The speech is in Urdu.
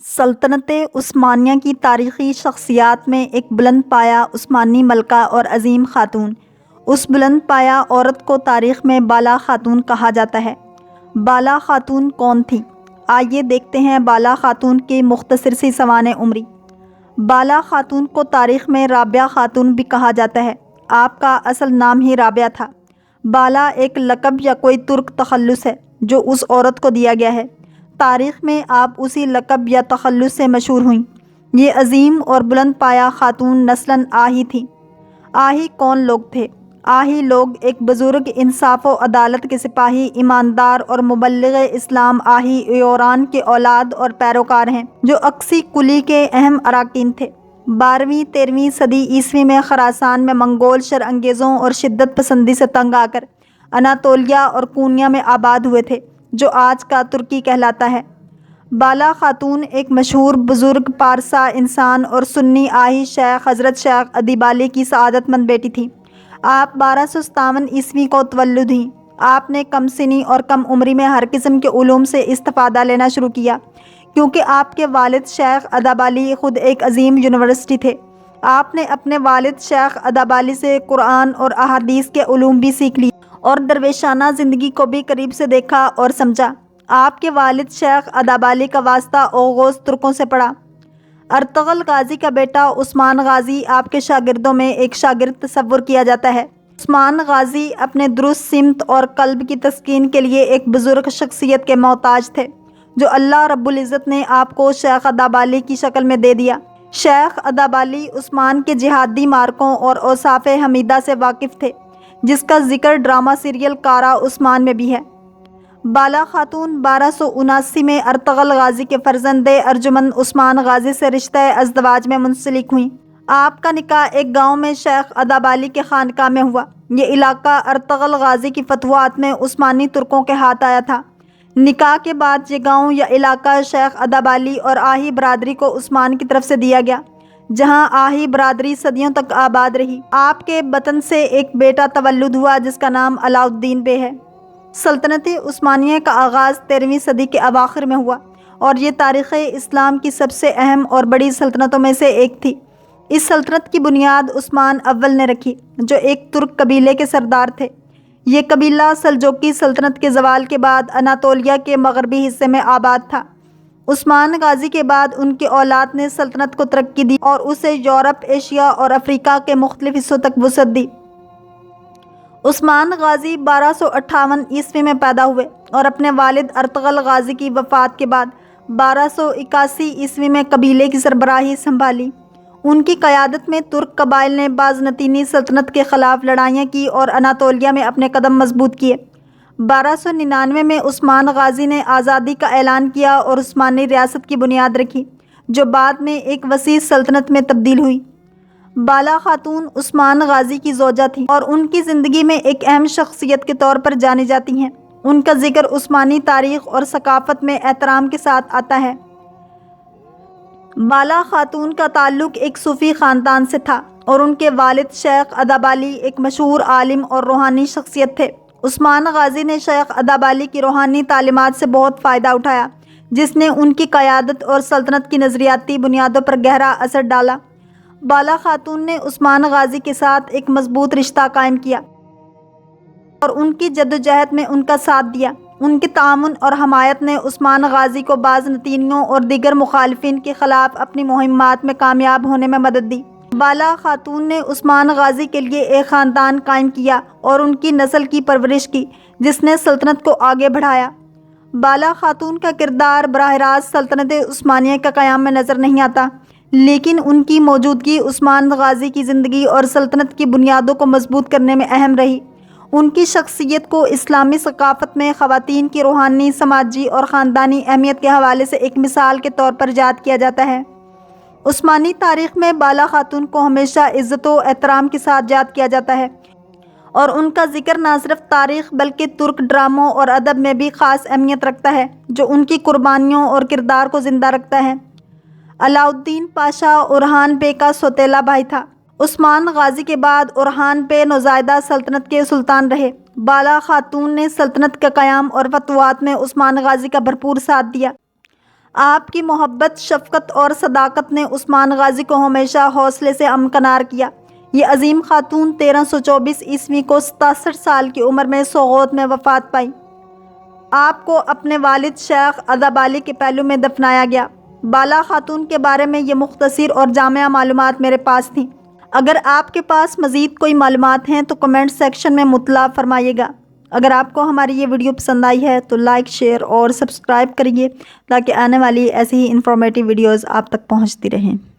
سلطنت عثمانیہ کی تاریخی شخصیات میں ایک بلند پایہ عثمانی ملکہ اور عظیم خاتون۔ اس بلند پایہ عورت کو تاریخ میں بالا خاتون کہا جاتا ہے۔ بالا خاتون کون تھیں؟ آئیے دیکھتے ہیں بالا خاتون کی مختصر سی سوانح عمری۔ بالا خاتون کو تاریخ میں رابعہ خاتون بھی کہا جاتا ہے۔ آپ کا اصل نام ہی رابعہ تھا۔ بالا ایک لقب یا کوئی ترک تخلص ہے جو اس عورت کو دیا گیا ہے۔ تاریخ میں آپ اسی لقب یا تخلص سے مشہور ہوئیں۔ یہ عظیم اور بلند پایہ خاتون نسلاً آہی تھیں۔ آہی کون لوگ تھے؟ آہی لوگ ایک بزرگ، انصاف و عدالت کے سپاہی، ایماندار اور مبلغ اسلام آہی ایوران کے اولاد اور پیروکار ہیں جو اکسی کلی کے اہم اراکین تھے۔ 12ویں 13ویں صدی عیسوی میں خراسان میں منگول شر انگیزوں اور شدت پسندی سے تنگ آ کر اناطولیہ اور کونیا میں آباد ہوئے تھے جو آج کا ترکی کہلاتا ہے۔ بالا خاتون ایک مشہور بزرگ پارسا انسان اور سنی آہی شیخ حضرت شیخ ادیب علی کی سعادت مند بیٹی تھیں۔ آپ 1257 عیسوی کو تولد ہوئیں۔ آپ نے کم سنی اور کم عمری میں ہر قسم کے علوم سے استفادہ لینا شروع کیا کیونکہ آپ کے والد شیخ ادیب علی خود ایک عظیم یونیورسٹی تھے۔ آپ نے اپنے والد شیخ ادیب علی سے قرآن اور احادیث کے علوم بھی سیکھ لیے اور درویشانہ زندگی کو بھی قریب سے دیکھا اور سمجھا۔ آپ کے والد شیخ ادیب علی کا واسطہ اوغوز ترکوں سے پڑا۔ ارطغرل غازی کا بیٹا عثمان غازی آپ کے شاگردوں میں ایک شاگرد تصور کیا جاتا ہے۔ عثمان غازی اپنے درست سمت اور قلب کی تسکین کے لیے ایک بزرگ شخصیت کے محتاج تھے جو اللہ رب العزت نے آپ کو شیخ ادیب علی کی شکل میں دے دیا۔ شیخ ادیب علی عثمان کے جہادی مارکوں اور اوصاف حمیدہ سے واقف تھے جس کا ذکر ڈرامہ سیریل کارا عثمان میں بھی ہے۔ بالا خاتون 1279 میں ارطغرل غازی کے فرزند ارجمند عثمان غازی سے رشتہ ازدواج میں منسلک ہوئیں۔ آپ کا نکاح ایک گاؤں میں شیخ ادیب علی کے خانقاہ میں ہوا۔ یہ علاقہ ارطغرل غازی کی فتوحات میں عثمانی ترکوں کے ہاتھ آیا تھا۔ نکاح کے بعد یہ گاؤں یا علاقہ شیخ ادیب علی اور آہی برادری کو عثمان کی طرف سے دیا گیا جہاں آہی برادری صدیوں تک آباد رہی۔ آپ کے بطن سے ایک بیٹا تولد ہوا جس کا نام علاء الدین بے ہے۔ سلطنت عثمانیہ کا آغاز 13ویں صدی کے اواخر میں ہوا اور یہ تاریخ اسلام کی سب سے اہم اور بڑی سلطنتوں میں سے ایک تھی۔ اس سلطنت کی بنیاد عثمان اول نے رکھی جو ایک ترک قبیلے کے سردار تھے۔ یہ قبیلہ سلجوقی سلطنت کے زوال کے بعد اناطولیہ کے مغربی حصے میں آباد تھا۔ عثمان غازی کے بعد ان کی اولاد نے سلطنت کو ترقی دی اور اسے یورپ، ایشیا اور افریقہ کے مختلف حصوں تک وسعت دی۔ عثمان غازی 1258 عیسوی میں پیدا ہوئے اور اپنے والد ارطغرل غازی کی وفات کے بعد 1281 عیسوی میں قبیلے کی سربراہی سنبھالی۔ ان کی قیادت میں ترک قبائل نے بازنطینی سلطنت کے خلاف لڑائیاں کی اور اناطولیہ میں اپنے قدم مضبوط کیے۔ 1299 میں عثمان غازی نے آزادی کا اعلان کیا اور عثمانی ریاست کی بنیاد رکھی جو بعد میں ایک وسیع سلطنت میں تبدیل ہوئی۔ بالا خاتون عثمان غازی کی زوجہ تھیں اور ان کی زندگی میں ایک اہم شخصیت کے طور پر جانی جاتی ہیں۔ ان کا ذکر عثمانی تاریخ اور ثقافت میں احترام کے ساتھ آتا ہے۔ بالا خاتون کا تعلق ایک صوفی خاندان سے تھا اور ان کے والد شیخ ادیب علی ایک مشہور عالم اور روحانی شخصیت تھے۔ عثمان غازی نے شیخ ادیب علی کی روحانی تعلیمات سے بہت فائدہ اٹھایا جس نے ان کی قیادت اور سلطنت کی نظریاتی بنیادوں پر گہرا اثر ڈالا۔ بالا خاتون نے عثمان غازی کے ساتھ ایک مضبوط رشتہ قائم کیا اور ان کی جدوجہد میں ان کا ساتھ دیا۔ ان کے تعاون اور حمایت نے عثمان غازی کو بازنطینیوں اور دیگر مخالفین کے خلاف اپنی مہمات میں کامیاب ہونے میں مدد دی۔ بالا خاتون نے عثمان غازی کے لیے ایک خاندان قائم کیا اور ان کی نسل کی پرورش کی جس نے سلطنت کو آگے بڑھایا۔ بالا خاتون کا کردار براہ راست سلطنت عثمانیہ کا قیام میں نظر نہیں آتا لیکن ان کی موجودگی عثمان غازی کی زندگی اور سلطنت کی بنیادوں کو مضبوط کرنے میں اہم رہی۔ ان کی شخصیت کو اسلامی ثقافت میں خواتین کی روحانی، سماجی اور خاندانی اہمیت کے حوالے سے ایک مثال کے طور پر یاد کیا جاتا ہے۔ عثمانی تاریخ میں بالا خاتون کو ہمیشہ عزت و احترام کے ساتھ یاد کیا جاتا ہے اور ان کا ذکر نہ صرف تاریخ بلکہ ترک ڈراموں اور ادب میں بھی خاص اہمیت رکھتا ہے جو ان کی قربانیوں اور کردار کو زندہ رکھتا ہے۔ علاء الدین پاشا اورحان بے کا سوتیلا بھائی تھا۔ عثمان غازی کے بعد اورحان بے نوزائیدہ سلطنت کے سلطان رہے۔ بالا خاتون نے سلطنت کا قیام اور فتوحات میں عثمان غازی کا بھرپور ساتھ دیا۔ آپ کی محبت، شفقت اور صداقت نے عثمان غازی کو ہمیشہ حوصلے سے امکنار کیا۔ یہ عظیم خاتون 1324 عیسوی کو 67 سال کی عمر میں سوغوت میں وفات پائی۔ آپ کو اپنے والد شیخ ادب علی کے پہلو میں دفنایا گیا۔ بالا خاتون کے بارے میں یہ مختصر اور جامع معلومات میرے پاس تھیں۔ اگر آپ کے پاس مزید کوئی معلومات ہیں تو کمنٹ سیکشن میں مطلع فرمائیے گا۔ اگر آپ کو ہماری یہ ویڈیو پسند آئی ہے تو لائک، شیئر اور سبسکرائب کریے تاکہ آنے والی ایسی ہی انفارمیٹیو ویڈیوز آپ تک پہنچتی رہیں۔